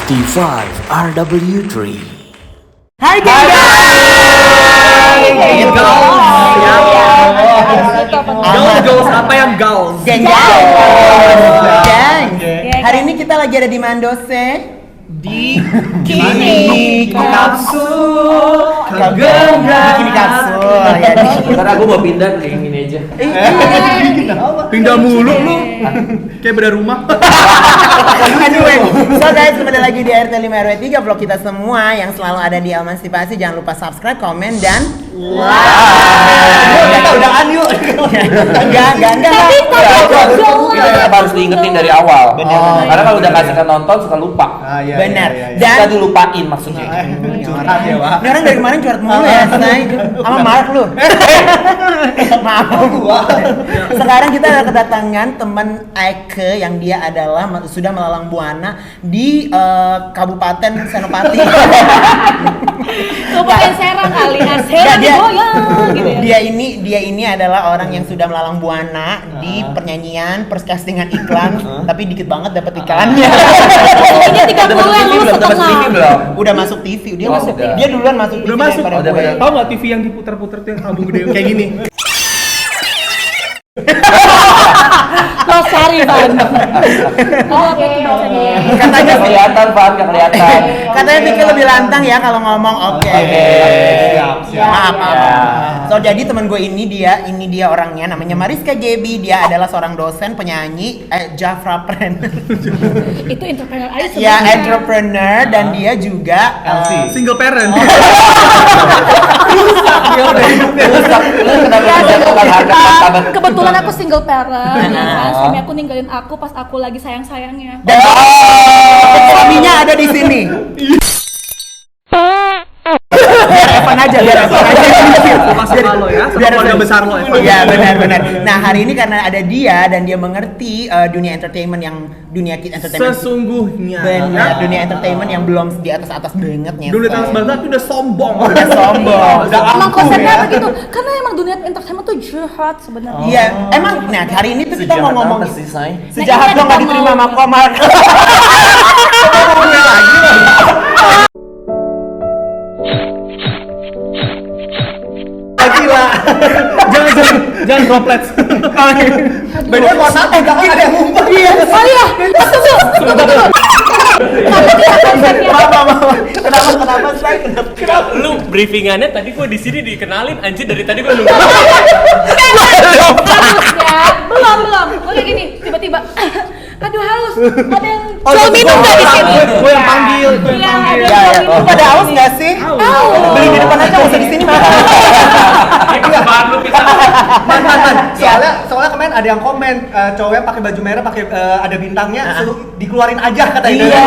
T5 RW3. Hai guys. Gaul apa yang gaul? Geng. Hari ini kita lagi ada di Mandose. Di Kini kapsul Kini kapsul ya. Karena aku mau pindah kayak gini aja. pindah mulu lu. Kayak beda rumah. Anyway, so guys, kembali lagi di RT 5 RW 3 vlog kita semua yang selalu ada di Emansipasi. Jangan lupa subscribe, komen, dan Kita udahan yuk. enggak. Kita harus diingetin dari awal. Benar. Karena kalau udah kasih ke nonton suka lupa. Benar. Suka Dan dilupain maksudnya. Curhat ya, Pak. ini orang dari kemarin curhat mulu ya, Say. Sama Mark lu. Maaf. Sekarang kita ada kedatangan teman Aike yang dia adalah sudah melalang buana di Kabupaten Senopati. Kabupaten Serang alias Serang goyang gitu ya. Dia ini adalah orang yang sudah melalang buana di pernyanyian, percastingan iklan, tapi dikit banget dapat iklannya. Pokoknya 30 yang lu setengah. Udah masuk TV, dia Oh, masuk. udah. Dia duluan masuk TV Udah masuk. daripada Udah gue. banyak. Tahu nggak TV yang diputar-putar tuh yang album gede kayak gini? Losari Van. Oh, oke bahasanya. Katanya Nggak kelihatan, Pak, nggak kelihatan. Katanya pikir lebih lantang ya kalau ngomong. Oke. Siap. Maaf. So jadi teman gue ini dia orangnya namanya Mariska Gebi. Dia adalah seorang dosen, penyanyi, Javrapreneur. Itu entrepreneur aja Ya, sebenarnya. entrepreneur, dan dia juga Single parent. Kebetulan aku single parent, ya kan? Suami aku ninggalin aku pas aku lagi sayang-sayangnya. dan suaminya ada di sini. Biar Evan aja. Sama lo ya, sama keluarga besar lo Evan. Iya, benar. Nah, hari ini karena ada dia dan dia mengerti dunia entertainment yang dunia kid entertainment. Sesungguhnya. Benar, dunia entertainment yang belum di atas bangetnya. Dulu di banget tapi udah sombong. Udah sombong. Udah Emang aku konsepnya ya. begitu, karena emang dunia entertainment tuh jahat sebenarnya. Iya, emang nah hari ini tuh kita mau ngomong Apa sih, Say? sejahat lo nggak diterima sama Komar. Gila. Jangan droplets. Bener kok satu jangan ada yang ngumpet. Iya. Oh iya, tunggu. Kenapa Say? Kenapa? Lu briefingannya tadi gue di sini dikenalin anjir dari tadi gue nunggu. Harusnya belum. Oke gini, tiba-tiba aduh haus. Ada yang jual minum nggak di sini? Gue yang panggil. Iya, ada Ya, yang ya. jual Lu minum. pada haus nggak sih? Beli di depan aja, nggak usah di sini mah. Bahan lu kita. Man. Soalnya kemarin ada yang komen cowoknya pakai baju merah, pakai ada bintangnya, suruh dikeluarin aja katanya. Iya.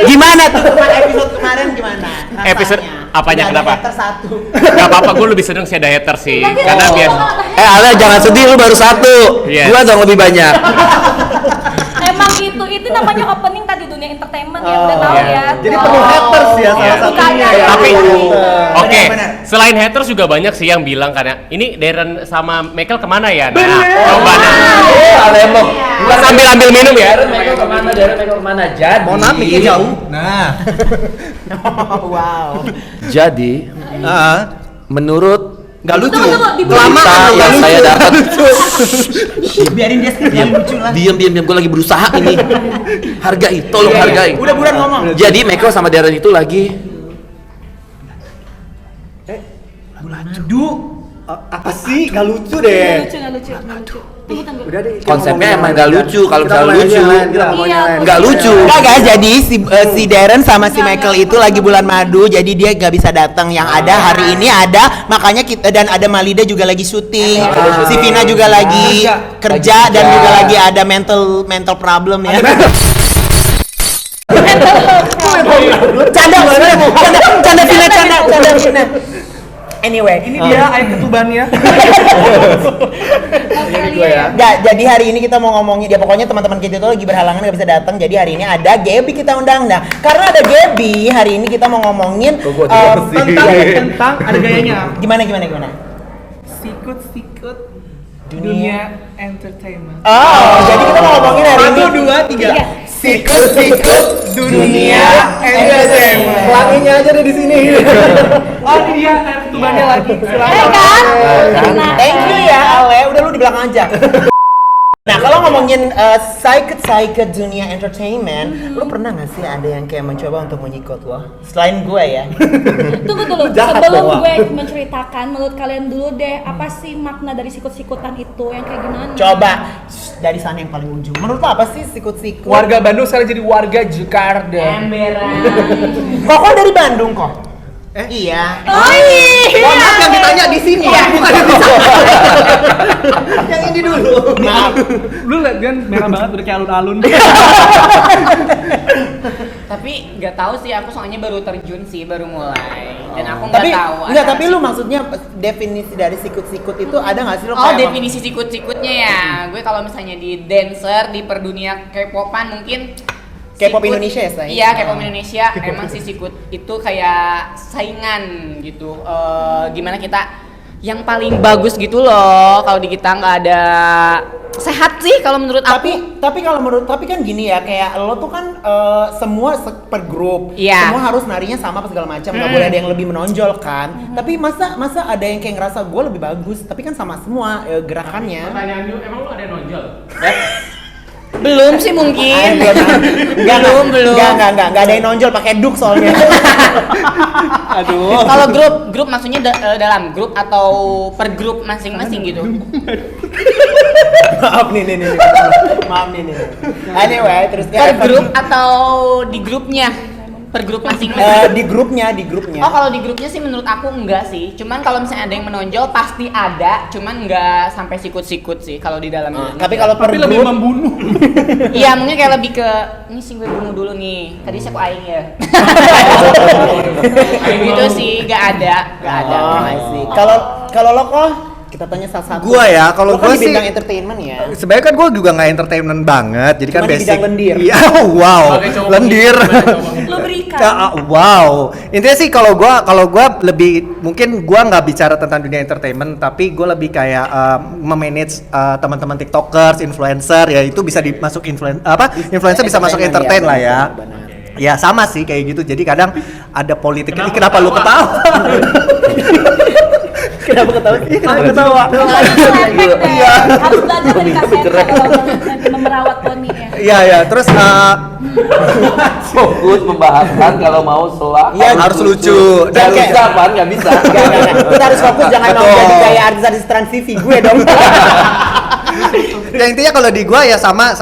Gimana tuh episode kemarin gimana? Rasanya? Episode apanya, Udah ada kenapa? hater satu. Gak apa-apa, gue lebih seneng sih ada hater sih. Karena biar Ala jangan sedih, lu baru satu. Yes. Gua dong lebih banyak. Emang gitu, itu namanya opening tadi dunia entertainment ya, udah tahu iya. ya. Jadi perlu haters ya salah Iya. satunya. Bukannya. Tapi oke, Benar. selain haters juga banyak sih yang bilang karena ini Darren sama Michael kemana ya? Nah, coba nah. Ala emang. Gua sambil ambil minum ya. Mereka kemana? Jadi. Mohon maaf miknya jauh. Nah. Wow. Jadi, menurut Nggak lucu. Tunggu, dibuang. berita yang saya dapat, Biarin dia skrip yang lucu lah. diam, gue lagi berusaha ini. Hargai, tolong hargai. Udah buruan ngomong. Jadi Michael sama Darren itu lagi Apa sih? Nggak lucu Nggak deh. lucu. Tunggu. Udah deh. konsepnya emang gak lucu. Kalau misalnya lucu, Iya, nggak lucu. Enggak guys, jadi si Darren sama si Michael itu lagi bulan madu, jadi dia gak bisa datang. Yang ada hari ini ada, makanya kita dan ada Malida juga lagi syuting, si Vina juga lagi kerja dan juga lagi ada mental problem ya. Canda Vina. Anyway, Ini dia air ketubannya. Nggak, jadi hari ini kita mau ngomongin dia, pokoknya teman-teman kita itu lagi berhalangan nggak bisa datang, jadi hari ini ada Gaby kita undang. Nah, karena ada Gaby, hari ini kita mau ngomongin Tentang ada gayanya. gimana? Sikut dunia entertainment. Oh, jadi kita mau ngomongin hari ini. 1, 2, 3. Sikut-sikut dunia entertainment. Pelanginya aja deh di sini. Oh ini dia air ketubannya lagi. kan? Nah, Thank you ya Ale, udah lu di belakang aja. Nah kalau ngomongin psyched dunia entertainment, lu pernah gak sih ada yang kayak mencoba untuk menyikut lo? Selain gue ya. Tunggu dulu, Jahat sebelum dong, Wak. gue menceritakan, menurut kalian dulu deh, apa sih makna dari sikut-sikutan itu yang kayak gimana? Coba dari sana yang paling ujung. Menurut lo apa sih sikut-sikut? Warga Bandung sekarang jadi warga Jakarta. Kok dari Bandung kok? Iya. Oh iya. Mohon maaf yang ditanya di sini ya, bukan yang di sana. Yang ini dulu. Maaf. Lu liat kan merah banget udah kayak alun-alun. Tapi nggak tahu sih, aku soalnya baru terjun sih, baru mulai dan aku nggak Tapi tahu. enggak, ada tapi lu maksudnya definisi dari sikut-sikut itu ada nggak sih lo? Oh, definisi sikut-sikutnya ya. Gue kalau misalnya di dancer, di perdunia K-popan mungkin K-pop sikut- Indonesia ya, Say? Iya, K-pop Indonesia. Emang sih sikut itu kayak saingan gitu. Gimana kita yang paling bagus gitu loh. Kalau di kita nggak ada sehat sih kalau menurut aku. Tapi kalau menurut kan gini ya, kayak lo tuh kan semua per grup, Iya. semua harus narinya sama apa segala macam, nggak boleh ada yang lebih menonjol kan. Tapi masa ada yang kayak ngerasa gue lebih bagus, tapi kan sama semua gerakannya. Pertanyaan lu, emang lu ada yang nonjol? Belum sih mungkin. Belum. belum. Enggak ada yang nonjol pakai duk soalnya. Aduh. Kalau grup maksudnya dalam grup atau per grup masing-masing gitu. Maaf nih. Maaf nih. Anyway, terus Per grup atau di grupnya? Per grup masing-masing. di grupnya. Oh, kalau di grupnya sih menurut aku enggak sih. Cuman kalau misalnya ada yang menonjol pasti ada, cuman enggak sampai sikut-sikut sih kalau di dalam. Tapi kalau per Tapi lebih grup membunuh. Iya, mungkin kayak lebih ke ini sih gue bunuh dulu nih. Tadi siapa aing ya? Gitu sih, enggak ada. Oh, I see. Kalau lo kok kita tanya satu-satu. Gua ya, kalau Lo kan gua di sih bidang entertainment ya. sebenarnya kan gue juga nggak entertainment banget, jadi kan Cuma di basic. bidang lendir. Iya, wow, Sebagai cowok lendir. gimana coba? Lubrikan. Wow, intinya sih kalau gua lebih mungkin gua nggak bicara tentang dunia entertainment, tapi gue lebih kayak memanage teman-teman tiktokers, influencer ya itu bisa dimasuk influencer bisa masuk entertain lah ya. Benar. Ya sama sih kayak gitu. Jadi kadang ada politik. Ini kenapa lu ketawa? Kenapa ketawa? Kenapa ketawa? Iya. Harus belajar dari Kak Senta kalau nanti memerawat poni ya. Iya, terus Fokus pembahasan kalau mau selak Iya, harus lucu. Dan Dan kayak- bisa Pan, nggak bisa. Enggak. Kita harus fokus jangan mau Betul. jadi kayak artis-artis Trans TV gue dong. Ya intinya kalau di gua ya sama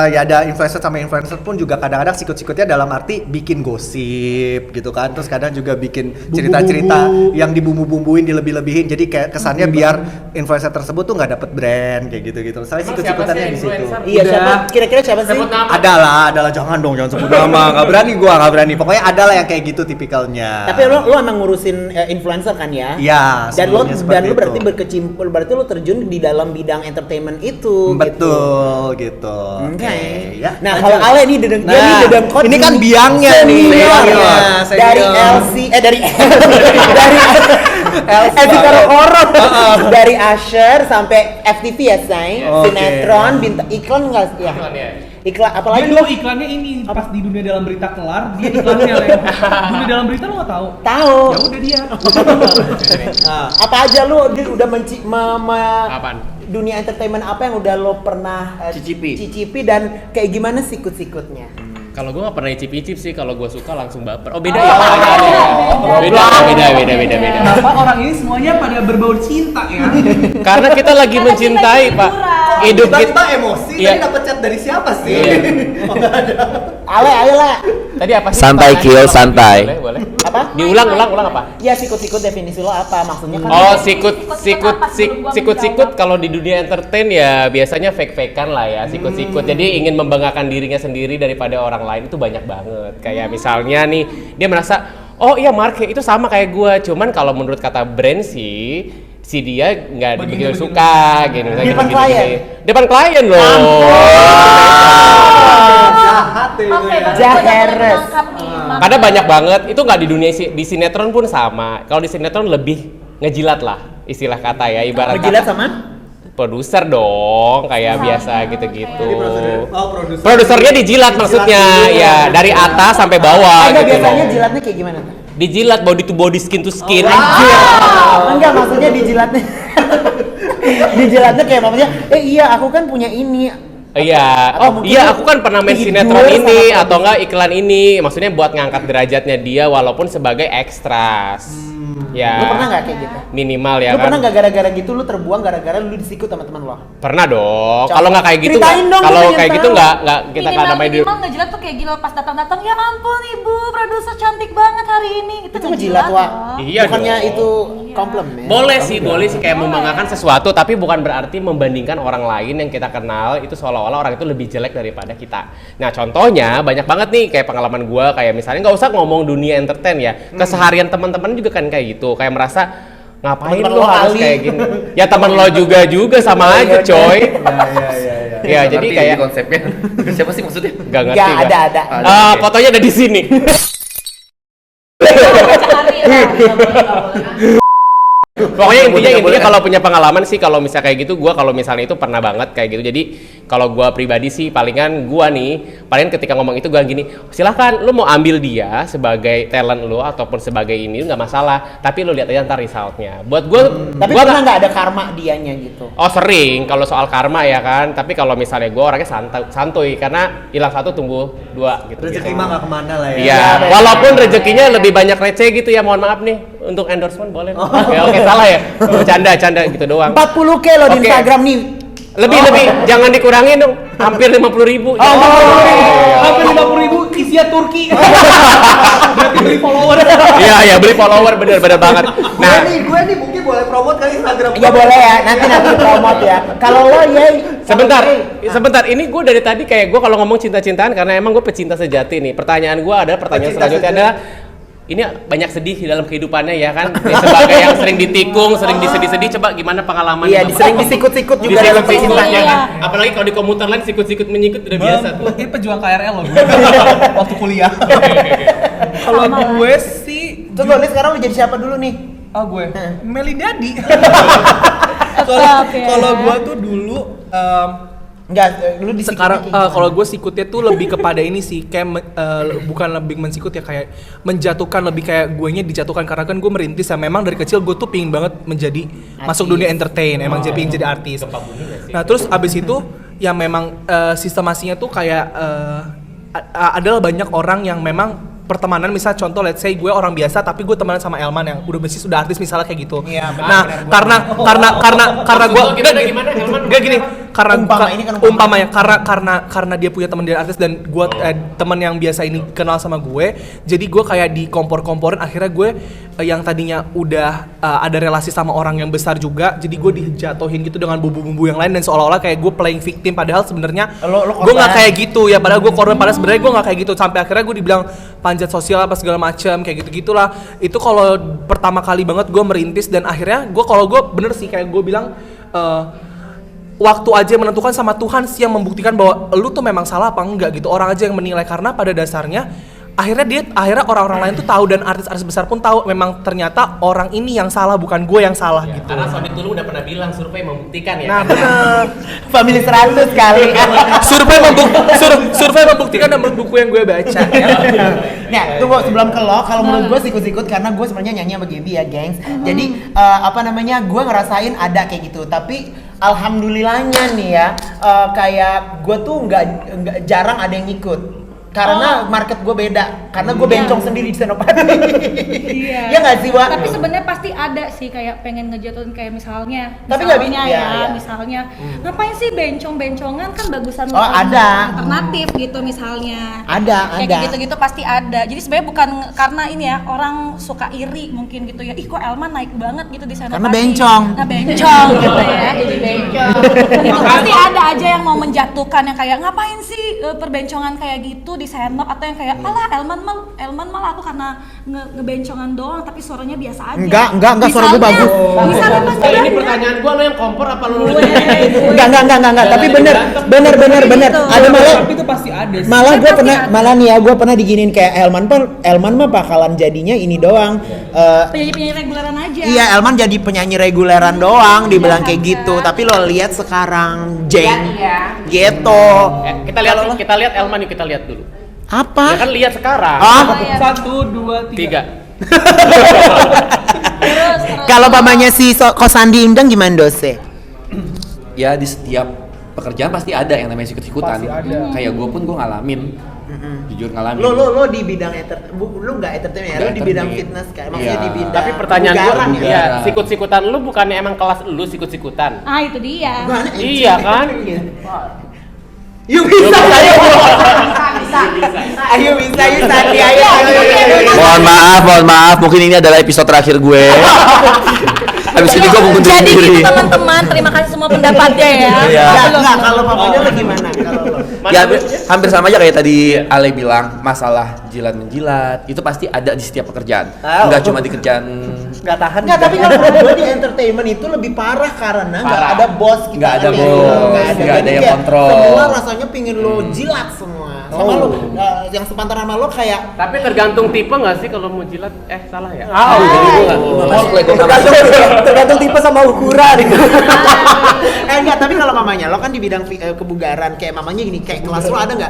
ya ada influencer sama influencer pun juga kadang-kadang sikut-sikutnya dalam arti bikin gosip gitu kan, terus kadang juga bikin cerita-cerita yang dibumbu-bumbuin, dilebih-lebihin, jadi kayak kesannya biar influencer tersebut tuh nggak dapet brand kayak gitu-gitu. Soalnya Emang sikut-sikutannya siapa di sih situ. influencer? Iya, siapa? Kira-kira siapa sih? Sebut nama. Adalah jangan sebut nama, nggak berani. Pokoknya adalah yang kayak gitu tipikalnya. Tapi lo emang ngurusin influencer kan ya? Iya, Dan lo sebelumnya seperti berarti itu. berkecimpung, berarti lo terjun di dalam bidang entertainment itu. Betul gitu. Oke. Ya. Nah, kalau Ale nih dia Nah, nih dedengkot ini kan biangnya nih. seniornya. Senior. Dari LC dari LC Koro-Koro. Dari Usher sampai FTV ya, Say. Oke. Sinetron, bintang iklan enggak ya? Iklan ya. Iklan Dia apalagi dulu lo iklannya ini pas di dunia dalam berita kelar, dia iklannya Leo. Dunia dalam berita lo nggak tahu? tahu. Ya udah dia. Apa aja lu udah Apaan? dunia entertainment apa yang udah lo pernah cicipi dan kayak gimana sikut-sikutnya? Kalau gue gak pernah icip-icip sih, kalau gue suka langsung baper. Oh beda ya? Beda. Kenapa orang ini semuanya pada berbau cinta ya? Karena kita lagi Karena mencintai kita Pak. hiburan. Hidup Tiba-tiba kita. emosi, Iya. tadi dapet chat dari siapa sih? Iya. Oh, nggak ada. Ale lah. Tadi apa sih? Santai, pertanyaan? Kiel, santai. Boleh. Apa? Diulang apa? Ya sikut-sikut definisi lo apa? Maksudnya kan Oh, Sikut-sikut apa? Sebelum gua sikut-sikut menjawab. kalau di dunia entertain ya biasanya fake-fakean lah ya, sikut-sikut. Jadi ingin membanggakan dirinya sendiri daripada orang lain itu banyak banget. Kayak misalnya nih, dia merasa, "Oh iya Mark, itu sama kayak gua." Cuman kalau menurut kata brand sih si dia nggak begitu suka gitu. Di depan klien? Depan klien loh. Jahat itu Oke, ya. berarti Jahat. gue dapat menangkap nih. Karena banyak banget, itu nggak di dunia di sinetron pun sama. Kalau di sinetron lebih ngejilat lah istilah kata ya, ibarat Berjilat kata. sama? produser dong, kayak biasa gitu-gitu. produser. Produsernya dijilat maksudnya, ya dari atas sampai bawah Enggak, gitu biasanya loh. jilatnya kayak gimana tuh? Dijilat body to body, skin to skin. Enggak, maksudnya dijilatnya. Dijilatnya kayak maksudnya, iya aku kan punya ini. Iya, Atau oh mungkin iya lu aku kan pernah main tidur sinetron sama ini produser. atau enggak iklan ini, maksudnya buat ngangkat derajatnya dia walaupun sebagai ekstras. Ya. Lu pernah nggak kayak gitu? Minimal ya Lu kan. pernah nggak gara-gara gitu lu terbuang gara-gara lu disikut sama teman lo? Pernah dong. Coba. Kalau nggak kayak gitu, Ceritain dong, kalau gue pengen kayak gitu tahu. nggak kita kan namanya Minimal ngejilat tuh kayak gila pas datang-datang, ya ampun ibu produser cantik banget hari ini. Itu ngejilat, Wak. loh. Iya Bukannya dong. itu komplimen. Boleh sih kayak membanggakan sesuatu, tapi bukan berarti membandingkan orang lain yang kita kenal itu seolah-olah orang itu lebih jelek daripada kita. Nah, contohnya banyak banget nih kayak pengalaman gua, kayak misalnya nggak usah ngomong dunia entertain ya, keseharian teman-teman juga kan kayak gitu, kayak merasa ngapain Temen lu lo harus kali. kayak gini. Ya teman lo juga sama aja, coy. Ya, jadi Ngerti kayak ini konsepnya. Siapa sih maksudnya? nggak ngerti. Nggak, nggak? ada. Oke. Fotonya ada di sini. Cari lah, nggak boleh. Pokoknya intinya Boleh. kalau punya pengalaman sih, kalau misalnya kayak gitu, gua kalau misalnya itu pernah banget kayak gitu. Jadi kalau gua pribadi sih palingan gua nih, palingan ketika ngomong itu gua gini, silahkan lu mau ambil dia sebagai talent lu ataupun sebagai ini nggak masalah, tapi lu lihat aja ntar resultnya. Buat gua, Tapi gua pernah nggak ada karma dianya gitu? oh sering kalau soal karma ya kan, tapi kalau misalnya gua orangnya santuy karena hilang satu tumbuh dua gitu. Rezeki mah nggak kemana lah ya. Iya, walaupun rezekinya lebih banyak receh gitu ya, mohon maaf nih untuk endorsement boleh. Ya, oke salah ya, canda gitu doang. 40K lo di Oke. Instagram nih. Lebih jangan dikurangin dong, hampir 50.000. Oh, Hampir 50.000 isinya Turki. Berarti beli follower. Iya beli follower bener banget. Nah, gue nih mungkin boleh promote kali Instagram. Ya boleh ya, nanti promote ya. Kalau lo ya sebentar, ini gue dari tadi kayak gue kalau ngomong cinta-cintaan karena emang gue pecinta sejati nih. Pertanyaan gue adalah pertanyaan Pecinta selanjutnya sejati. adalah ini banyak sedih di dalam kehidupannya ya kan. Ya, sebagai yang sering ditikung, sering disedih-sedih, coba gimana pengalaman? Iya, sering disikut-sikut juga dalam Disikut-sikut kehidupan. ya Iya. kan. Apalagi kalau di komuter lain sikut-sikut menyikut udah biasa tuh. Ini pejuang KRL loh gue. Waktu kuliah. Kalau gue sih Terus lo sekarang lo jadi siapa dulu nih? gue Melidadi. Tetap ya. Kalau gue tuh dulu Enggak, lu disikutnya sekarang kayak gimana? kalau gue sikutnya tuh lebih kepada ini sih kayak bukan lebih mensikut ya, kayak menjatuhkan, lebih kayak guenya dijatuhkan karena kan gue merintis ya, memang dari kecil gue tuh pingin banget menjadi masuk dunia entertain, emang jadi pingin jadi artis. Nah terus abis itu yang memang sistemasinya tuh kayak adalah banyak orang yang memang pertemanan, misal contoh let's say gue orang biasa tapi gue temenan sama Elman yang udah bersih sudah artis misalnya kayak gitu. Iya, benar, Nah, benar, karena gue Gimana, Elman? Gak gini, karena Umpama, ini kan umpama. umpamanya karena dia punya teman dari artis dan gue teman yang biasa ini kenal sama gue, jadi gue kayak dikompor-komporin, akhirnya gue yang tadinya udah ada relasi sama orang yang besar juga, jadi gue dijatuhin gitu dengan bumbu-bumbu yang lain dan seolah-olah kayak gue playing victim, padahal sebenarnya Lo gue nggak korban. kayak gitu ya, padahal gue korban, padahal sebenarnya gue nggak kayak gitu, sampai akhirnya gue dibilang panjat sosial apa segala macam kayak gitu-gitulah. Itu kalau pertama kali banget gue merintis, dan akhirnya kalau gue bener sih kayak gue bilang waktu aja menentukan, sama Tuhan sih yang membuktikan bahwa lu tuh memang salah apa enggak gitu. Orang aja yang menilai, karena pada dasarnya akhirnya orang-orang lain tuh tahu, dan artis-artis besar pun tahu memang ternyata orang ini yang salah, bukan gue yang salah gitu. Karena Sonic Tulung udah pernah bilang survei membuktikan ya. Nah kan? bener. Family 100 kali. survei membuktikan dan menurut buku yang gue baca. Nah, tunggu sebelum ke lo, kalau menurut gue sikut-sikut karena gue sebenarnya nyanyi sama Gaby ya, gengs. Jadi gue ngerasain ada kayak gitu, tapi alhamdulillahnya nih ya, kayak gue tuh nggak jarang ada yang ngikut. Karena market gue beda, karena gue bencong sendiri di Senopati. Iya. Ya nggak sih, Wak? Tapi sebenarnya pasti ada sih kayak pengen ngejatuhin, kayak misalnya. Tapi nggak misalnya bisa, ya, ya. misalnya ngapain sih bencong-bencongan, kan bagusan Oh, ada. alternatif gitu misalnya. Ada. Kayak gitu-gitu pasti ada. Jadi sebenarnya bukan karena ini ya, orang suka iri mungkin gitu ya. Ih kok Elman naik banget gitu di sana. Karena bencong. Nah bencong gitu ya. Jadi bencong. Itu pasti ada aja yang mau menjatuhkan, yang kayak ngapain sih perbencongan kayak gitu di senok atau yang kayak alah Elman malah aku karena ngebencongan doang tapi suaranya biasa aja. Enggak, suara gue bagus. Misalnya pas Ini pertanyaan gua lo yang kompor apa lu? Enggak, tapi bener. Ada Tapi itu pasti ada sih. malah nih ya, gue pernah diginin kayak Elman mah bakalan jadinya ini doang. penyanyi reguleran aja. Iya, Elman jadi penyanyi reguleran doang, dibilang kayak gitu. Tapi lo lihat sekarang, Jeng, gitu. Kita lihat Elman yuk, kita lihat dulu. Apa? Ya kan lihat sekarang. Ah, 1, 2, 3. 3. kalau mamanya si Kosandi Indang gimana dose? Ya di setiap pekerjaan pasti ada yang namanya sikut-sikutan. Pasti ada. Kayak gue pun gue ngalamin. Jujur ngalamin. Lo di bidang lu nggak entertainment ya? Lo di bidang fitness kan? Maksudnya Iya. di bidang Tapi pertanyaan gua, kebugaran ya? iya, sikut-sikutan lu bukannya emang kelas lu sikut-sikutan? Ah itu dia. Gimana? Iya kan? Yuk bisa, ayo bisa, Sandi, ayo. Mohon maaf, mungkin ini adalah episode terakhir gue. Habis ini gue mundur Jadi sendiri. gitu teman-teman, terima kasih semua pendapatnya ya. Iya. Enggak, kalau papanya lo gimana? Kalau lo? Ya hampir sama aja kayak tadi Ale bilang, masalah jilat menjilat itu pasti ada di setiap pekerjaan. Enggak cuma di kerjaan. Nggak tahan. Enggak, tapi kalau menurut gue di entertainment itu lebih parah karena nggak ada bos kita. Nggak ada ngerti? bos, Nggak nggak ada Jadi yang kayak kontrol. Semua rasanya pingin lo jilat semua. Sama lo, yang sepantaran sama lo kayak Tapi tergantung tipe nggak sih kalau mau jilat? Salah ya? Jadi gue nggak masuk lagi. Tergantung tipe sama ukuran. enggak, tapi kalau mamanya lo kan di bidang kebugaran, kayak mamanya gini, kayak kelas lo ada nggak?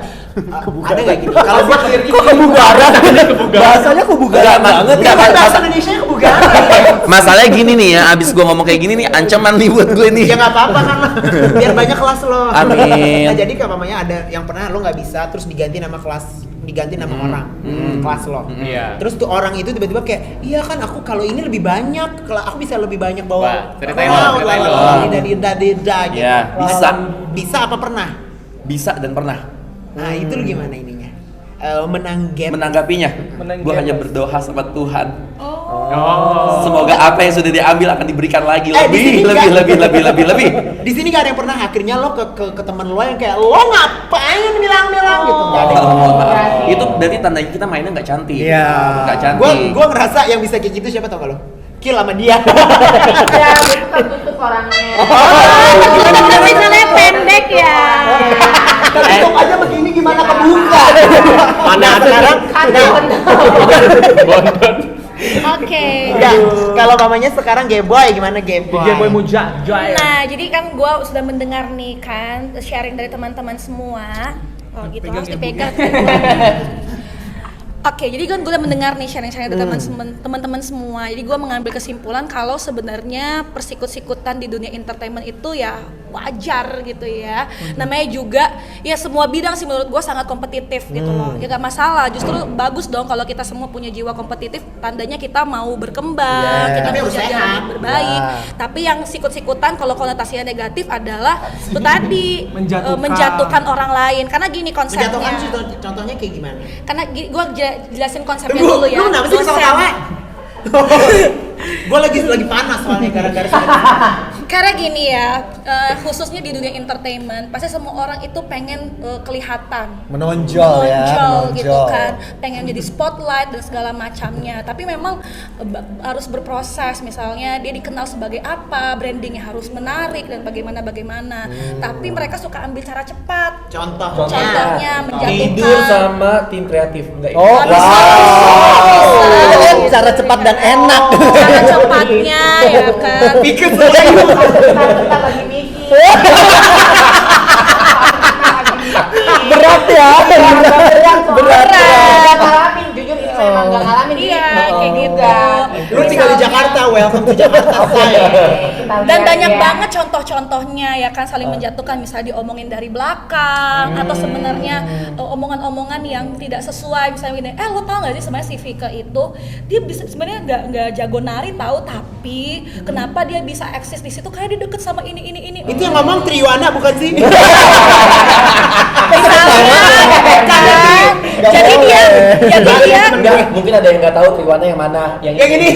Ada nggak gitu? Kalau gua Kok kebugaran? Bahasanya kebugaran banget. Enggak, bahasa Indonesia kebugaran. masalahnya gini nih ya, abis gue ngomong kayak gini nih, ancaman nih buat gue nih. Ya nggak apa-apa kan, biar banyak kelas lo. Amin. Nah, jadi kalau mamanya ada yang pernah lo nggak bisa, terus diganti nama kelas, diganti nama orang, kelas lo. Iya. Terus tuh orang itu tiba-tiba kayak, iya kan aku kalau ini lebih banyak, kalau aku bisa lebih banyak Wah, bawa. ceritain dong. Gitu. Ya, bisa. Bisa apa pernah? Bisa dan pernah. Nah itu lo gimana ininya? Menanggapinya, gue hanya berdoa sama Tuhan. Oh. Semoga apa yang sudah diambil akan diberikan lagi di sini lebih. Di sini gak ada yang pernah akhirnya lo ke teman lo yang kayak lo ngapain bilang gitu. Gak ada. Itu berarti tandanya kita mainnya nggak cantik. Iya. Nggak cantik. Gua ngerasa yang bisa kayak gitu siapa tau gak lo? Kill sama dia. Ya, itu kan tutup orangnya. Bener-bener misalnya pendek ya. Tutup aja begini gimana kebuka. Mana ada sekarang? Bontot. Oke. Ya, kalau mamanya sekarang Geboy gimana Geboy? Geboy Muja, Jaya. Nah, jadi kan gue sudah mendengar nih kan sharing dari teman-teman semua. Oh gitu Pegang harus ya, Bu. dipegang. Oke, jadi kan gue udah mendengar nih sharing-sharing dari teman-teman semua. Jadi gue mengambil kesimpulan kalau sebenarnya persikut-sikutan di dunia entertainment itu ya wajar gitu ya. Namanya juga ya semua bidang sih menurut gue sangat kompetitif gitu loh. Ya gak masalah, justru bagus dong kalau kita semua punya jiwa kompetitif. Tandanya kita mau berkembang, kita Tapi mau harus jadi sehat. lebih berbaik. Tapi yang sikut-sikutan kalau konotasinya negatif adalah itu tadi menjatuhkan orang lain. Karena gini konsepnya. Menjatuhkan contohnya kayak gimana? Karena gue jelasin konsepnya dulu ya. Lu kenapa sih Dosen. ketawa? Gue lagi panas soalnya gara-gara Karena gini ya, khususnya di dunia entertainment, pasti semua orang itu pengen kelihatan, Menonjol gitu kan, pengen jadi spotlight dan segala macamnya. Tapi memang harus berproses. Misalnya dia dikenal sebagai apa, brandingnya harus menarik dan bagaimana. Tapi mereka suka ambil cara cepat. Contohnya menjatuhkan. Tidur sama tim kreatif enggak? Oh, Bisa. Cara cepat dan enak. Cara cepatnya ya kan. Pikir Kita lagi mikir. Berat ya. Berat. Gak ngalamin, jujur ini memang gak ngalamin. Iya, kayak gitu. Lu tinggal di Jakarta, welcome to Jakarta saya. Dan banyak banget contoh-contohnya ya kan saling menjatuhkan, misalnya diomongin dari belakang atau sebenarnya omongan-omongan yang tidak sesuai, misalnya gini, lo tau gak sih sebenarnya si Vika itu dia bisa sebenarnya nggak jago nari tahu, tapi kenapa dia bisa eksis di situ karena dia deket sama ini. Itu yang ngomong Triwana bukan sih? Jadi dia Enggak, mungkin ada yang nggak tahu Triwana yang mana. Yang ini.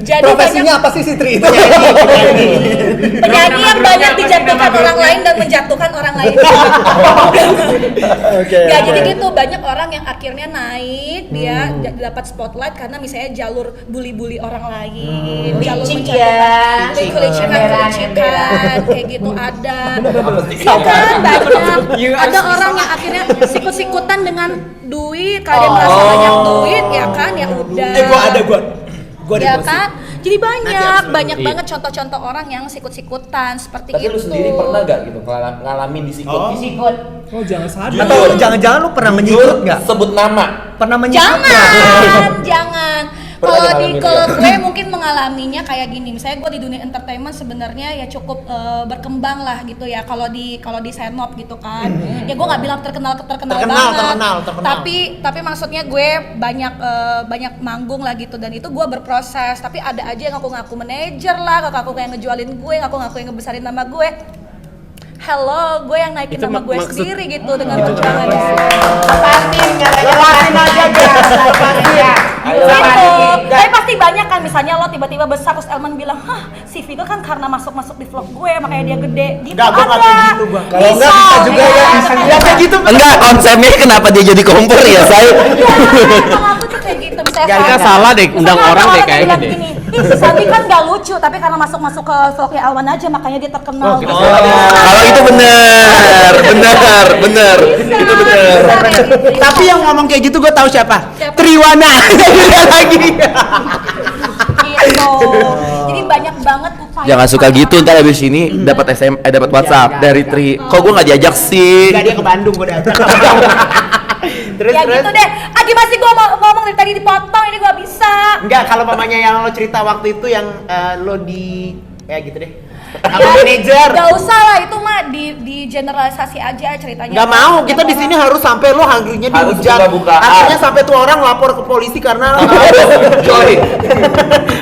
Jadi Profesinya apa sih Sitri itu? penyanyi yang banyak dijatuhkan orang lain dan menjatuhkan orang lain. Oke. Ya jadi gitu, banyak orang yang akhirnya naik dia dapat spotlight karena misalnya jalur bully-bully orang lain, jalur Licik menjatuhkan, ya. kelicikan kayak gitu ada. Ya kan banyak. Ada orang yang akhirnya sikut-sikutan dengan duit, kalian merasa banyak duit ya kan, ya udah. Gua ya kan, jadi banyak banget contoh-contoh orang yang sikut-sikutan seperti Tapi itu. lu sendiri pernah gak gitu ngalamin disikut? Disikut. Oh jangan sadar. Atau jangan-jangan lu pernah menyikut nggak? Sebut nama. Pernah menyikut Jangan. Pernah Kalau ngalamin gue mungkin mengalaminya kayak gini. Misalnya gue di dunia entertainment sebenarnya ya cukup berkembang lah gitu ya. Kalau di Senop gitu kan. Ya gue nggak bilang terkenal banget. Tapi maksudnya gue banyak manggung lah gitu, dan itu gue berproses. Tapi ada aja yang ngaku-ngaku manajer lah, ngaku yang ngejualin gue, ngaku yang ngebesarin nama gue. Hello, gue yang naikin nama gue sendiri gitu dengan perjuangan gue. Pasti jelasin aja pasti ya. Gitu. Tapi pasti banyak kan, misalnya lo tiba-tiba besar terus Elman bilang, hah si Vito kan karena masuk di vlog gue makanya dia gede. Gitu Enggak, gua nggak kayak gitu, Bang. Kalau enggak bisa juga ya. Ya kayak gitu. Enggak, konsepnya kenapa dia jadi kompor ya, saya? Kalau aku tuh kayak gitu, misalnya Kita salah deh, undang orang deh kayaknya deh. Ih, si Sandi kan gak lucu, tapi karena masuk ke vlognya Alwan aja makanya dia terkenal. Gitu. Kalau itu benar. Itu benar. Tapi yang ngomong kayak gitu gue tahu siapa? Siapa? Triwana. Dia lagi. Gitu. Jadi banyak banget upaya. Jangan suka gitu, ntar abis ini dapat dapat WhatsApp dari Tri. Kok gue nggak diajak sih? Enggak, dia ke Bandung gue datang. Terus Ya gitu deh. Gimana sih gue ngomong dari tadi dipotong, ini gue bisa. Enggak, kalau mamanya yang lo cerita waktu itu yang lo di ya gitu deh. Apa manajer? Gak usah lah, itu mah di generalisasi aja ceritanya. Nggak mau, kita di sini harus sampai lo hanggunya Harus dihujat. buka-bukaan. Akhirnya sampai tuh orang lapor ke polisi karena Sorry.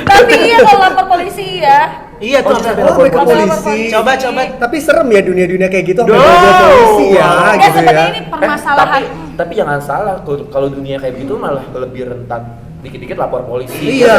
Tapi iya kalau lapor polisi ya. iya tuh sampai Oh, lapor ke polisi. Coba. Tapi serem ya dunia kayak gitu. Duh. Sampai bawa polisi ya, Ya gitu ya. sebenarnya ini permasalahan. Tapi jangan salah, kalau dunia kayak begitu malah lebih rentan dikit-dikit lapor polisi. Iya,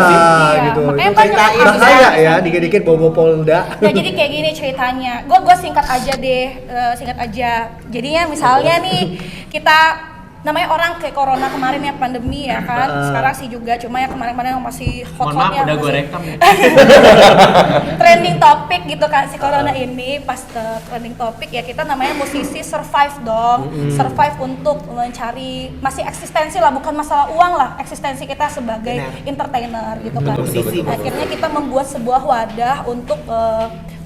gitu. Makanya Itu banyak ceritain kasus. bahaya ya, dikit-dikit bawa polda. Ya jadi kayak gini ceritanya. Gue singkat aja deh, singkat aja. Jadinya misalnya nih kita namanya orang kayak corona kemarin ya, pandemi ya kan. Sekarang sih juga, cuma ya kemarin-kemarin yang masih hot-hotnya. Udah gue rekam ya. Trending topik gitu kan si corona ini. Pas trending topik ya kita namanya musisi survive dong. Survive untuk mencari masih eksistensi lah, bukan masalah uang lah, eksistensi kita sebagai entertainer gitu kan. Akhirnya kita membuat sebuah wadah untuk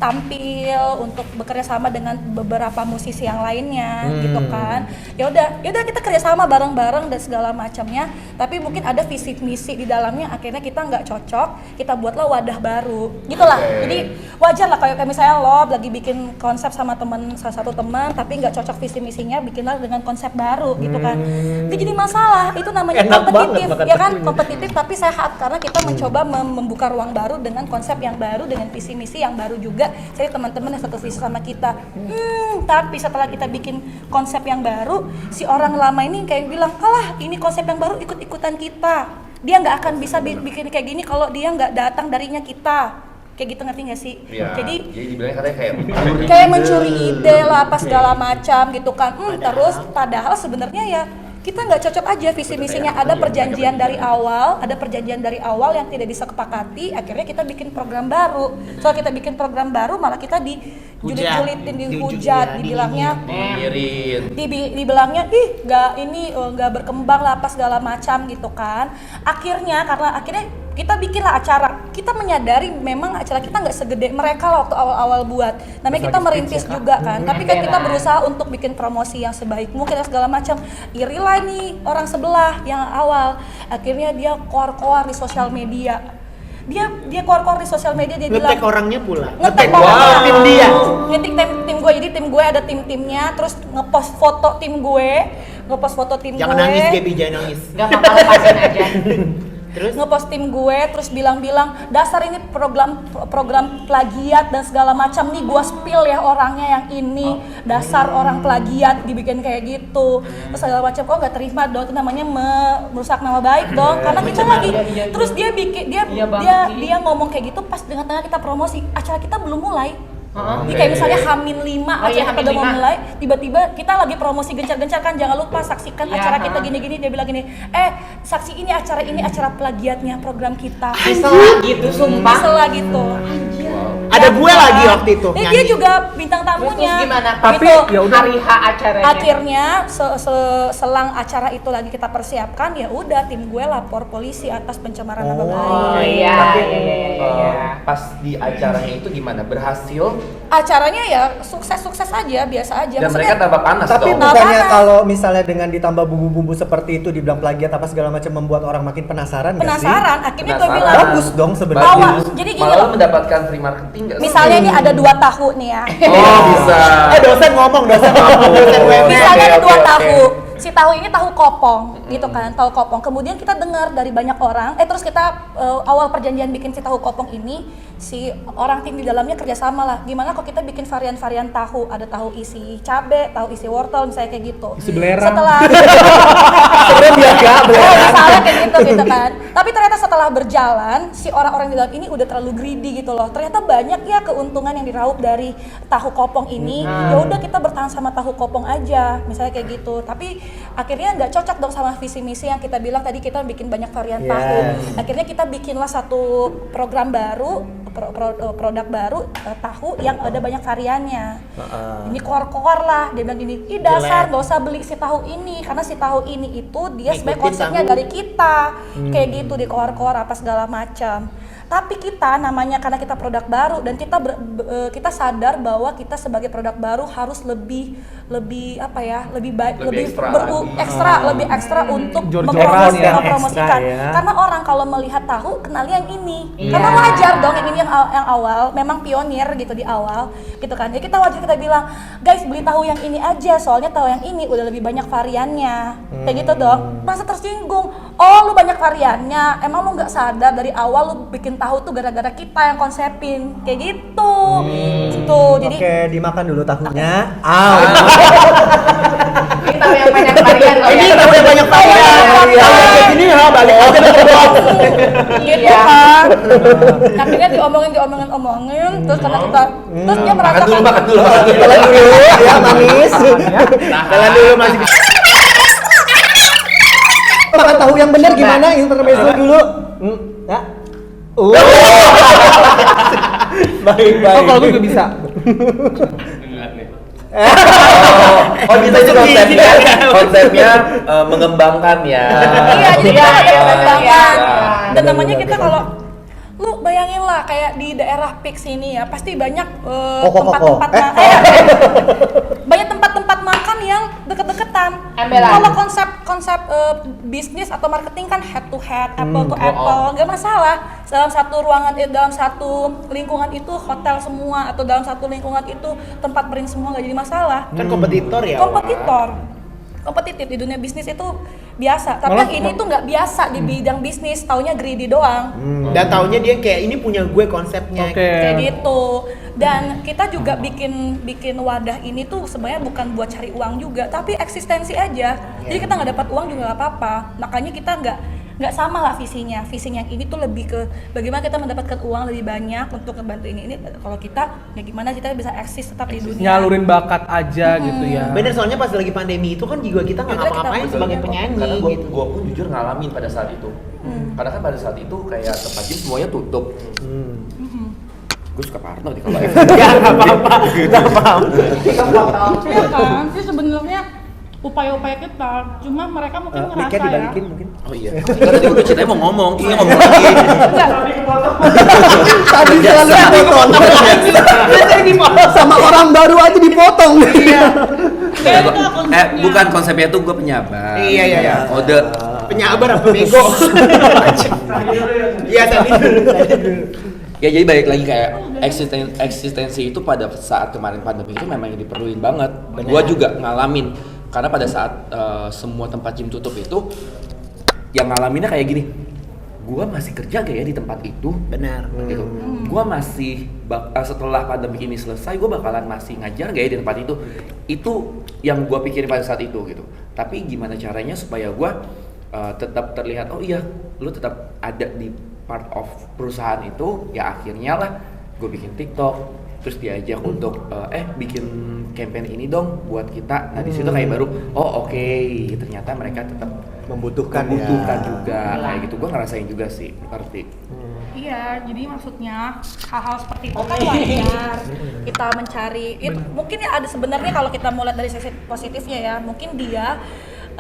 tampil, untuk bekerja sama dengan beberapa musisi yang lainnya gitu kan. Ya udah kita kerja sama bareng-bareng dan segala macamnya, tapi mungkin ada visi misi di dalamnya, akhirnya kita nggak cocok, kita buatlah wadah baru gitulah. Jadi wajar lah kayak misalnya lo lagi bikin konsep sama salah satu teman tapi nggak cocok visi misinya, bikinlah dengan konsep baru gitu kan. Itu jadi masalah, itu namanya Enak kompetitif banget ya kan, makan kompetitif tapi sehat karena kita mencoba membuka ruang baru dengan konsep yang baru, dengan visi misi yang baru juga. Jadi teman-teman yang satu visi sama kita. Tapi setelah kita bikin konsep yang baru, si orang lama ini kayak bilang, alah ini konsep yang baru ikut-ikutan kita. Dia nggak akan bisa bikin kayak gini kalau dia nggak datang darinya kita. Kayak gitu, ngerti nggak sih? Iya. Jadi dibilangnya katanya kayak mencuri ide lah apa segala macam gitu kan. Terus padahal sebenarnya ya kita nggak cocok aja visi misinya. Ada perjanjian dari awal yang tidak disepakati, akhirnya kita bikin program baru. Soal kita bikin program baru malah kita dijulit-julitin, dihujat, dibilangnya dibilangnya ih nggak berkembang lah apa segala macam gitu kan. Akhirnya kita bikinlah acara. Kita menyadari memang acara kita nggak segede mereka lah waktu awal-awal buat. Namanya kita merintis juga kan. Tapi kan kita berusaha untuk bikin promosi yang sebaik mungkin dan segala macam. Irilah nih orang sebelah yang awal. Akhirnya dia koar-koar di sosial media. Dia koar-koar di sosial media, dia bilang ngetek orangnya pula. ngetek tim dia. Ngetik tim gue, jadi tim gue ada tim-timnya, terus ngepost foto tim gue. Jangan nangis, Gaby, jangan nangis. Gak apa-apa, lepasin aja. ngepost tim gue, terus bilang-bilang dasar ini program plagiat dan segala macam nih, gue spill ya orangnya yang ini, dasar orang plagiat dibikin kayak gitu, terus segala macam. Kok nggak terima dong, itu namanya merusak nama baik dong, karena kita lagi, terus dia bikin dia ngomong kayak gitu pas tengah-tengah kita promosi, acara kita belum mulai. Jadi kayak misalnya H-5 acara kita udah mau mulai, tiba-tiba kita lagi promosi gencar-gencar kan, jangan lupa saksikan acara kita gini-gini, dia bilang gini, saksi ini acara plagiatnya program kita. Kesel gitu, sumpah. Kesel gitu. Ada gue lagi waktu itu. Dia juga bintang tamunya. Terus gimana? Tapi ya udah, hari H acaranya. Akhirnya selang acara itu lagi kita persiapkan, ya udah tim gue lapor polisi atas pencemaran nama baik. Oh iya. Pas di acaranya itu gimana? Berhasil? Acaranya ya sukses-sukses aja, biasa aja. Dan mereka tambah panas Tapi dong. bukannya panas. kalau misalnya dengan ditambah bumbu-bumbu seperti itu dibilang plagiat apa segala macam membuat orang makin penasaran nggak sih? Penasaran, akhirnya gue Penasaran. bilang Bagus dong sebenarnya. Bawa. Jadi gini Malah loh. lu mendapatkan free marketing nggak sih? Misalnya ini ada 2 tahu nih ya. Oh bisa. Dosen ngomong. Misalnya ada 2 oke. tahu. Si tahu ini tahu kopong gitu kan, tahu kopong. Kemudian kita dengar dari banyak orang, terus kita awal perjanjian bikin si tahu kopong ini, si orang tim di dalamnya kerjasama lah. Gimana kok kita bikin varian-varian tahu, ada tahu isi cabe, tahu isi wortel, misalnya kayak gitu. Isi belerang. Setelah misalnya kayak gitu kan. Tapi ternyata setelah berjalan, si orang-orang di dalam ini udah terlalu greedy gitu loh. Ternyata banyak ya keuntungan yang diraup dari tahu kopong ini. Ya udah kita bertahan sama tahu kopong aja, misalnya kayak gitu. Tapi akhirnya nggak cocok dong sama visi misi yang kita bilang tadi, kita bikin banyak varian tahu. Akhirnya kita bikinlah satu program baru, produk baru, tahu yang ada banyak variannya. Ini koar-koar lah, dia bilang gini, ih dasar nggak usah beli si tahu ini, karena si tahu ini itu dia sebenarnya konsepnya dari kita, kayak gitu di koar-koar apa segala macam. Tapi kita namanya karena kita produk baru dan kita sadar bahwa kita sebagai produk baru harus lebih apa ya, lebih baik, lebih ekstra untuk mempromosikan. Karena orang kalau melihat tahu kenal yang ini, karena wajar dong yang ini yang awal, memang pionir gitu di awal, gitu kan. Jadi kita wajar kita bilang, guys beli tahu yang ini aja, soalnya tahu yang ini udah lebih banyak variannya, kayak gitu dong. Merasa tersinggung, oh lu banyak variannya, emang lu nggak sadar dari awal lu bikin tahu tuh gara-gara kita yang konsepin, kayak gitu. Gitu. Jadi Oke, dimakan dulu tahunya. Kita yang banyak varian loh Ini ya. tahu yang banyak varian. Kalau kayak gini ya balik aja ke box. gitu kan. Akhirnya diomongin, terus karena kita, terus dia merasakan Makan dulu. Jalan dulu ya manis. Jalan dulu masih bisa. Makan tahu yang benar gimana? Intermezzo dulu. Ya. Baik. Oh kalau gue juga bisa. Oh bisa itu konsepnya mengembangkan ya. Iya, jadi kita ada pengembangan. Dan Bener, namanya bener, kita bener. kalau lu bayangin lah kayak di daerah Pix ini ya, pasti banyak Koko. banyak tempat-tempat makan yang deket-deketan. Embelan. Kalau konsep bisnis atau marketing kan head to head, apple to apple, nggak masalah. Dalam satu ruangan, dalam satu lingkungan itu hotel semua, atau dalam satu lingkungan itu tempat print semua, nggak jadi masalah. Kan kompetitor ya. Kompetitif di dunia bisnis itu biasa, tapi yang ini tuh nggak biasa di bidang bisnis, taunya greedy doang. Dan taunya dia kayak ini punya gue konsepnya. Kayak gitu. Dan kita juga bikin wadah ini tuh sebenarnya bukan buat cari uang juga, tapi eksistensi aja. Jadi kita nggak dapat uang juga nggak apa-apa. Makanya kita nggak sama lah visinya. Visinya yang ini tuh lebih ke bagaimana kita mendapatkan uang lebih banyak untuk ngebantu ini. Kalau kita ya gimana kita bisa eksis tetap di dunia. Nyalurin bakat aja gitu ya. Bener, soalnya pas lagi pandemi itu kan juga kita nggak Kita ngapa-ngapain punya sebagai kok. penyanyi Karena gitu. gue pun jujur ngalamin pada saat itu. Karena kan pada saat itu kayak tempat gym semuanya tutup. Gue suka partner nih kalau Ya nggak apa-apa, nggak apa-apa. Iya kan, sih sebenarnya upaya-upaya kita, cuma mereka mungkin ngerasa Mic-nya ya. dibalikin mungkin. Oh iya. Kan tadi gue ceritanya mau ngomong, terus dia ngomong lagi. Tadi selalu dipotong. Sama orang baru aja dipotong. Bukan konsepnya tuh gue penyabar. Iya. Ode. Penyabar apa bego? Iya tadi. Ya jadi balik lagi kayak eksistensi itu pada saat kemarin pandemi itu memang yang diperluin banget. Gua juga ngalamin karena pada saat semua tempat gym tutup itu yang ngalaminnya kayak gini. gua masih kerja gak ya di tempat itu? Benar. Gitu. Gua masih setelah pandemi ini selesai, gua bakalan masih ngajar gak ya di tempat itu? Itu yang gua pikirin pada saat itu gitu. Tapi gimana caranya supaya gua tetap terlihat, oh iya, lu tetap ada di part of perusahaan itu, ya akhirnya lah gue bikin TikTok, terus diajak untuk bikin campaign ini dong buat kita. Nah di situ kayak baru, oh oke, ternyata mereka tetap membutuhkan juga, kayak gitu. Gue ngerasain juga sih, ngerti. Iya, jadi maksudnya hal-hal seperti itu kan wajar kita mencari. Itu mungkin ya ada sebenarnya kalau kita mau lihat dari sisi positifnya ya, mungkin dia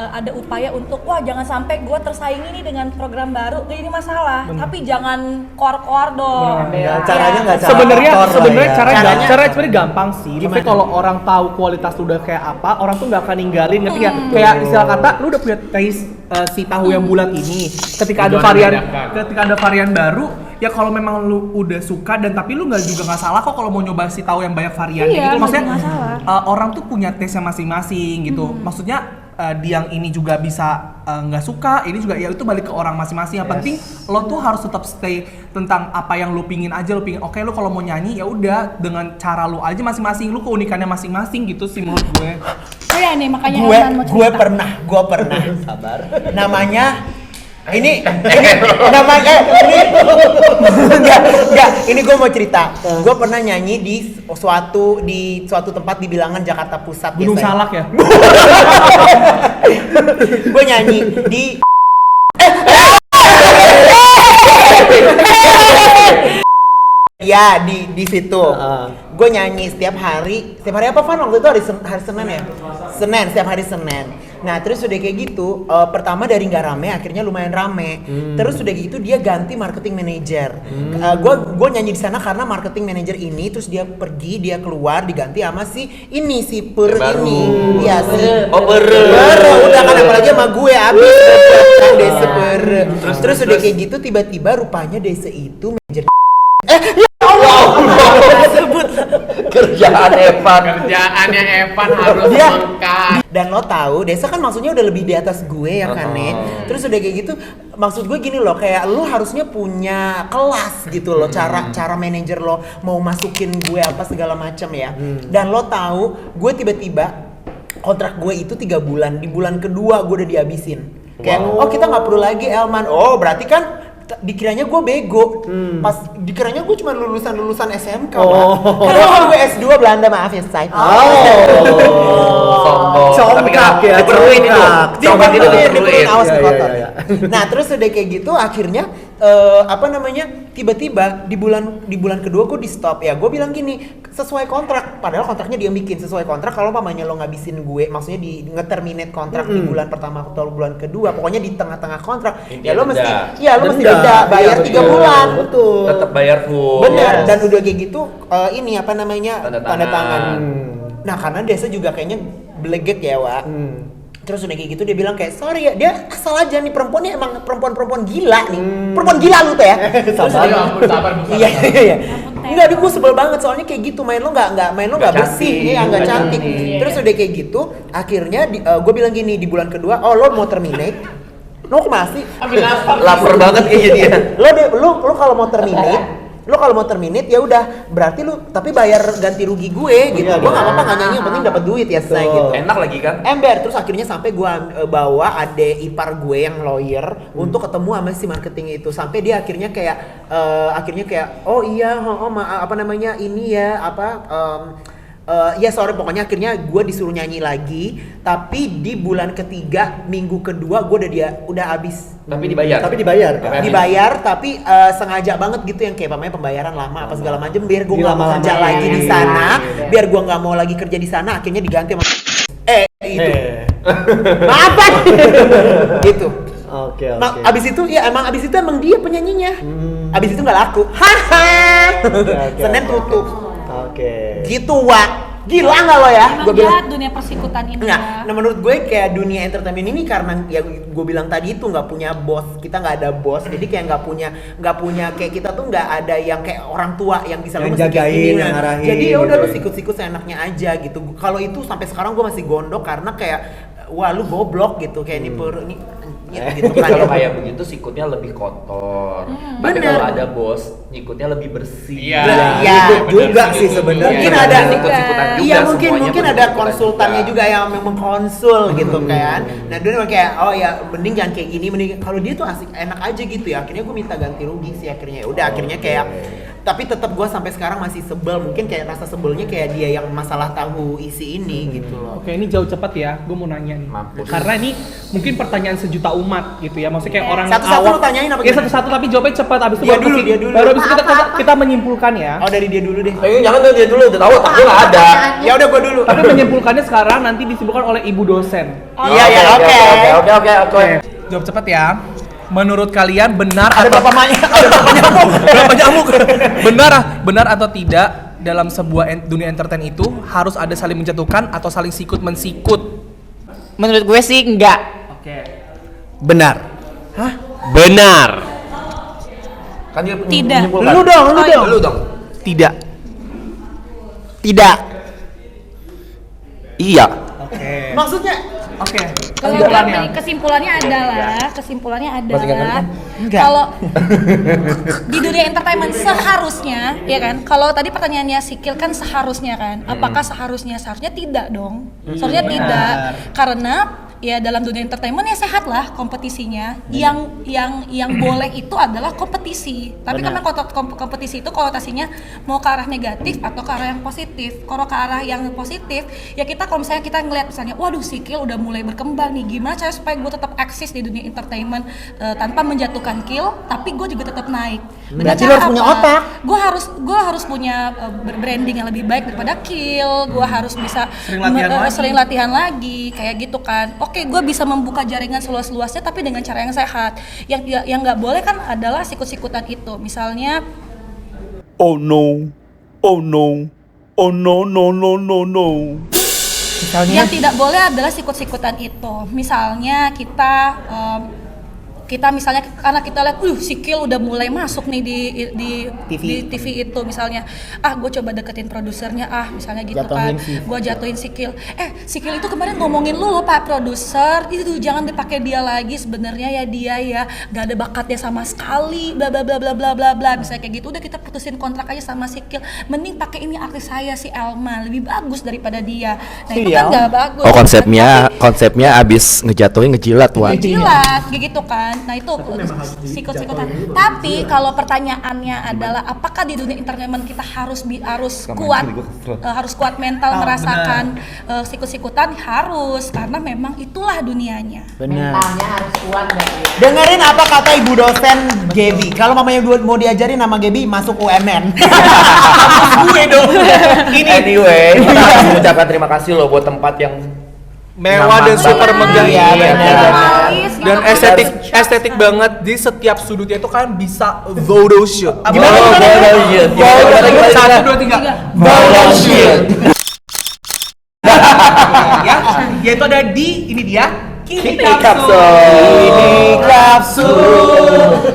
ada upaya untuk wah jangan sampai gue tersaingi nih dengan program baru jadi masalah, tapi jangan koar-koar dong. Caranya nggak cara Sebenarnya kotor lah ya. cara sebenarnya gampang sih. Tapi kalau orang tahu kualitas lu udah kayak apa, orang tuh nggak akan ninggalin, ngerti ya? Kayak istilah kata, lu udah punya taste si tahu yang bulat ini. Ketika ada varian baru, ya kalau memang lu udah suka dan tapi lu nggak salah kok kalau mau nyoba si tahu yang banyak variannya gitu. Maksudnya orang tuh punya taste-nya masing-masing gitu. Maksudnya di yang ini juga bisa nggak suka, ini juga ya itu balik ke orang masing-masing. Yang penting lo tuh harus tetap stay tentang apa yang lo pingin aja. Lo pingin oke, lo kalau mau nyanyi ya udah dengan cara lo aja masing-masing, lo keunikannya masing-masing gitu sih menurut gue. Oh ya nih makanya gue pernah sabar namanya ini namanya ini gue mau cerita. Gue pernah nyanyi di suatu tempat di bilangan Jakarta Pusat. Gunung Salak ya. Gue nyanyi di ya di situ. Gue nyanyi setiap hari apa Van waktu itu hari Senin ya? Setiap hari Senin. Nah terus udah kayak gitu, pertama dari nggak rame akhirnya lumayan rame. Terus udah gitu dia ganti marketing manager. Gue nyanyi di sana karena marketing manager ini terus dia pergi, dia keluar diganti sama si Per ini. Iya sih. Oh Per. Udah kan apalagi sama gue abis Desa Per. Terus udah kayak gitu tiba-tiba rupanya Desa itu manajer. Kerjaannya Evan harus lengkap. Dan lo tahu Desa kan maksudnya udah lebih di atas gue ya kan Terus udah kayak gitu maksud gue gini loh, kayak lo harusnya punya kelas gitu loh, cara manajer lo mau masukin gue apa segala macam ya. Dan lo tahu gue tiba-tiba kontrak gue itu 3 bulan, di bulan kedua gue udah dihabisin. Kayak oh kita nggak perlu lagi Elman. Oh berarti kan dikiranya gue bego, pas dikiranya gue cuma lulusan SMK, karena kan gue S2 Belanda, maaf ya say. Congkak ya, diperluin itu. Congkak itu diperluin. Awas kotor. Nah terus udah kayak gitu akhirnya tiba-tiba di bulan kedua gue di stop ya. Gue bilang gini, sesuai kontrak, padahal kontraknya dia bikin sesuai kontrak. Kalau pamannya lo ngabisin gue, maksudnya di nge-terminate kontrak di bulan pertama atau bulan kedua, pokoknya di tengah-tengah kontrak ya lo mesti denda bayar 3 bulan. Betul, tetap bayar full. Bener. Dan udah kayak gitu tanda tangan. Nah karena Desa juga kayaknya belegek ya Wak. Terus udah kayak gitu dia bilang kayak sorry ya, dia asal aja nih perempuannya emang perempuan gila nih. Perempuan gila lu tuh ya. Sabar. Iya. Enggak, gue sebel banget soalnya kayak gitu, main lo nggak bersih, ya nggak cantik. Terus udah kayak gitu akhirnya gue bilang gini di bulan kedua, oh lo mau terminate. Lo masih lapar banget kayaknya dia. Lo kalau mau terminate ya udah berarti lu tapi bayar ganti rugi gue gitu. Gue nggak apa-apa nggak nyanyi, yang penting dapat duit ya say gitu. Enak lagi kan? Ember. Terus akhirnya sampai gue bawa adek ipar gue yang lawyer untuk ketemu sama si marketing itu, sampai dia akhirnya kayak oh iya ini ya ya sorry pokoknya akhirnya gue disuruh nyanyi lagi, tapi di bulan ketiga minggu kedua gue udah habis. Tapi dibayar kan? Dibayar tapi sengaja banget gitu yang kayak pembayaran lama apa segala macam biar gue nggak mau kerja lagi di sana, biar gue nggak mau lagi kerja di sana, akhirnya diganti sama itu. Maafan. Gitu. Oke. Abis itu emang dia penyanyinya. Abis itu nggak laku. Senin tutup. Oke. Gitu Wak. Gila nggak lo ya? Emang jahat dunia persikutan ini ya. Nah menurut gue kayak dunia entertainment ini karena ya gue bilang tadi itu nggak punya bos, kita nggak ada bos, jadi kayak nggak punya kayak kita tuh nggak ada yang kayak orang tua yang bisa yang lu jagain, yang ngarahin. Jadi ya udah lu sikut-sikut seenaknya aja gitu. Kalau itu sampai sekarang gue masih gondok karena kayak wah lu goblok gitu kayak ini gitu Mungkin kan. kalau kayak begitu sikutnya lebih kotor. Tapi bener. kalau ada bos, nyikutnya lebih bersih. Iya. Iya. juga sih sebenarnya. Mungkin Iya, ada sikut-sikutan juga, iya mungkin semuanya ada bersikut-sikutan konsultannya juga yang memang konsul gitu Hmm. kan. Nah dia memang kayak oh ya mending jangan kayak gini, mending kalau dia tuh asik enak aja gitu ya. Akhirnya gue minta ganti rugi sih akhirnya. Ya udah akhirnya kayak tapi tetap gue sampai sekarang masih sebel, mungkin kayak rasa sebelnya kayak dia yang masalah tahu isi ini gitu loh. Oke, ini jauh cepat ya. Gue mau nanya nih. Mampus. Karena ini mungkin pertanyaan sejuta umat gitu ya. Maksudnya kayak orang Satu-satu awam. lu tanyain apa Ya gimana? satu-satu tapi jawabnya cepat. Abis itu Dia baru dulu, kasih- dia dulu. Baru abis itu kita menyimpulkan ya. Oh dari dia dulu deh. Jangan tuh dia dulu, udah tahu otaknya nggak ada. Ya udah gue dulu. Tapi menyimpulkannya sekarang nanti disimpulkan oleh ibu dosen. Iya ya oke. Oke. Jawab cepat ya. Menurut kalian benar Ada atau berapa ada berapa nyamuk? berapa nyamuk? benar atau tidak dalam sebuah dunia entertain itu harus ada saling menjatuhkan atau saling sikut mensikut? Menurut gue sih enggak. Oke. Benar. Benar. Kan dia Tidak. menyimpulkan. Lu dong, Oh, iya. Lu dong. Tidak. Tidak. Iya. Oke. Maksudnya Oke. Kalau kesimpulannya adalah Enggak. kalau di dunia entertainment seharusnya ya kan, kalau tadi pertanyaannya Sikil kan seharusnya kan, apakah seharusnya tidak dong, seharusnya tidak, karena ya dalam dunia entertainment ya sehat lah kompetisinya, yang boleh itu adalah kompetisi, tapi karena kompetisi itu konotasinya mau ke arah negatif atau ke arah yang positif. Kalau ke arah yang positif ya kita kalau misalnya kita ngelihat misalnya waduh Sikil udah mulai berkembang nih, gimana cara supaya gue tetap eksis di dunia entertainment tanpa menjatuhkan Kil tapi gue juga tetap naik. Dengan Berarti lu cara harus punya apa? otak. Gue harus punya branding yang lebih baik daripada Kil. Gue harus bisa sering latihan lagi kayak gitu kan. Oke, gue bisa membuka jaringan seluas-luasnya tapi dengan cara yang sehat. Yang nggak boleh kan adalah sikut-sikutan itu. Misalnya Oh no. Oh no. Oh no no no no no. yang tidak boleh adalah sikut-sikutan itu. Misalnya kita misalnya karena kita lihat, Sikil udah mulai masuk nih di TV itu misalnya, gue coba deketin produsernya, misalnya gitu Jatuhin kan, gue jatuhin Sikil. Sikil itu kemarin ngomongin lu loh Pak Produser, itu jangan dipakai dia lagi, sebenarnya ya dia ya gak ada bakatnya sama sekali, bla bla bla bla bla bla bla, misalnya kayak gitu. Udah kita putusin kontrak aja sama Sikil, mending pakai ini artis saya si Elma, lebih bagus daripada dia. Nah itu kan gak bagus. Oh konsepnya abis ngejatuhin ngejilat tuan. Jilat gitu kan. Nah itu sikut-sikutan. Tapi kalau pertanyaannya adalah apakah di dunia entertainment kita harus kuat mental merasakan sikut-sikutan, harus, karena memang itulah dunianya. benar. Mentalnya harus kuat berarti. Dengerin apa kata ibu dosen Gaby. Kalau mamanya mau diajarin nama Gaby masuk UMN. Gue dong. Anyway, kita harus mengucapkan terima kasih loh buat tempat yang Mewah dan super megah Iya, ini. benar. Dan estetik banget di setiap sudutnya itu kan bisa photo shoot. Gimana? Satu, dua, tiga. Ya, yaitu ada di ini dia. Kini Kapsul,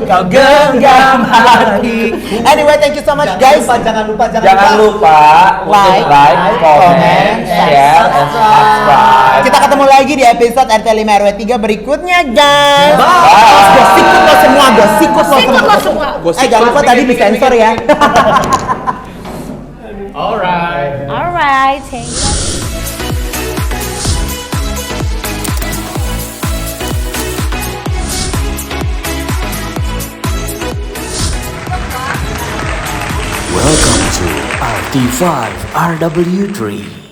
kau genggam hati. Anyway, thank you so much guys. Jangan lupa Jangan lupa untuk like, comment, share, and subscribe. Kita ketemu lagi di episode RT5 RW 3 berikutnya guys. Bye. Sikut lo semua, sikut lo semua. Jangan lupa tadi disensor ya. Alright, thank you. Welcome to RT5 RW3.